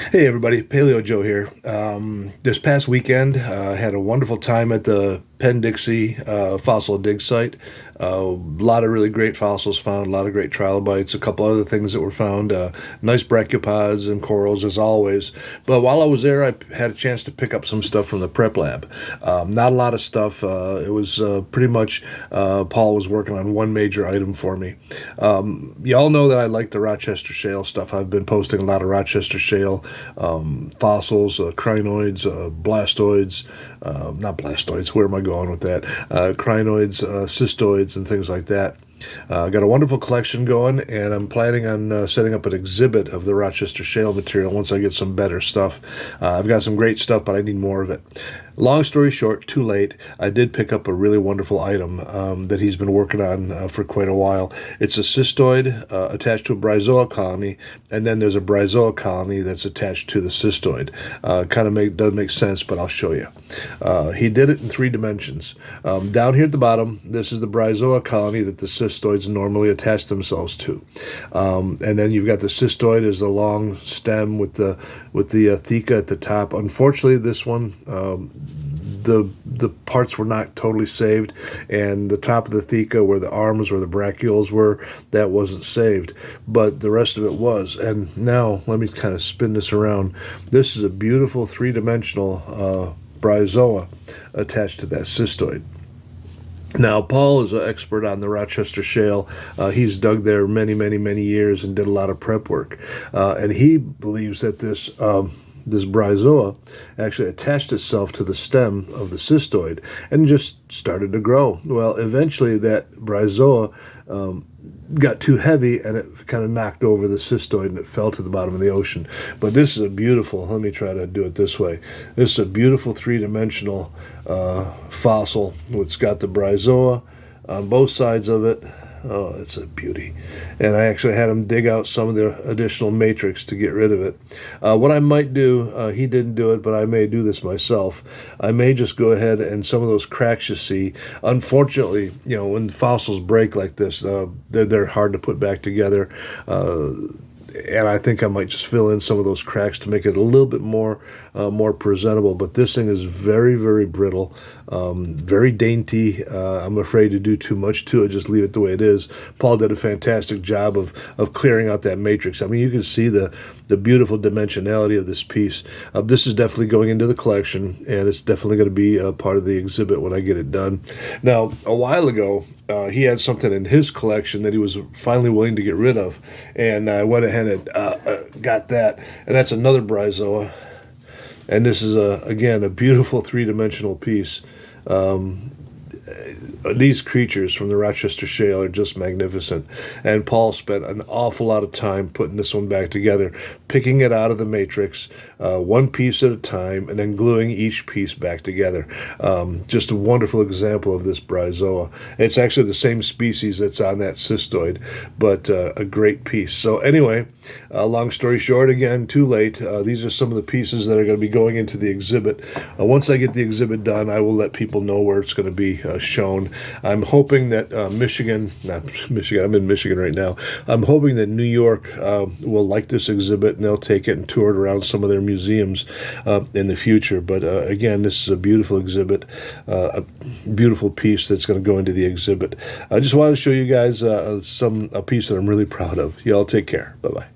Hey everybody, Paleo Joe here. This past weekend, I had a wonderful time at the Penn-Dixie fossil dig site. A lot of really great fossils found, a lot of great trilobites, a couple other things that were found, nice brachiopods and corals as always. But while I was there, I had a chance to pick up some stuff from the prep lab. Not a lot of stuff. It was pretty much Paul was working on one major item for me. You all know that I like the Rochester Shale stuff. I've been posting a lot of Rochester Shale fossils, crinoids, blastoids, not blastoids, where am I going with that? Crinoids, cystoids, and things like that. Got a wonderful collection going, and I'm planning on setting up an exhibit of the Rochester Shale material once I get some better stuff. I've got some great stuff, but I need more of it. Long story short, too late, I did pick up a really wonderful item that he's been working on for quite a while. It's a cystoid attached to a bryozoa colony, and then there's a bryozoa colony that's attached to the cystoid. Doesn't make sense, but I'll show you. He did it in 3 dimensions. Down here at the bottom, this is the bryozoa colony that the cystoids normally attach themselves to. And then you've got the cystoid as a long stem with the theca at the top. Unfortunately, this one, the parts were not totally saved, and the top of the theca, where the arms, where the brachioles were, that wasn't saved, but the rest of it was. And now, let me kind of spin this around. This is a beautiful 3-dimensional bryozoa attached to that cystoid. Now, Paul is an expert on the Rochester Shale. He's dug there many years and did a lot of prep work. And he believes that this bryozoa actually attached itself to the stem of the cystoid and just started to grow. Well, eventually that bryozoa got too heavy, and it kind of knocked over the cystoid, and it fell to the bottom of the ocean. But this is a beautiful, let me try to do it this way. This is a beautiful 3-dimensional fossil. It's got the bryozoa on both sides of it. Oh, it's a beauty. And I actually had him dig out some of the additional matrix to get rid of it. What I might do, he didn't do it, but I may do this myself. I may just go ahead and some of those cracks you see, unfortunately, when fossils break like this, they're hard to put back together. And I think I might just fill in some of those cracks to make it a little bit more presentable. But this thing is very brittle, very dainty. I'm afraid to do too much to it. Just leave it the way it is. Paul did a fantastic job of clearing out that matrix. I mean, you can see the beautiful dimensionality of this piece. This is definitely going into the collection, and it's definitely going to be a part of the exhibit when I get it done. Now, a while ago, he had something in his collection that he was finally willing to get rid of, and I went ahead and got that, and that's another bryozoa. And this is, again, a beautiful 3-dimensional piece. These creatures from the Rochester Shale are just magnificent. And Paul spent an awful lot of time putting this one back together, picking it out of the matrix, one piece at a time, and then gluing each piece back together. Just a wonderful example of this bryozoa. It's actually the same species that's on that cystoid, but a great piece. So anyway, long story short, again, too late. These are some of the pieces that are going to be going into the exhibit. Once I get the exhibit done, I will let people know where it's going to be shown. I'm hoping that not Michigan, I'm in Michigan right now. I'm hoping that New York will like this exhibit, and they'll take it and tour it around some of their museums in the future. But again, this is a beautiful exhibit, a beautiful piece that's going to go into the exhibit. I just wanted to show you guys a piece that I'm really proud of. Y'all take care. Bye-bye.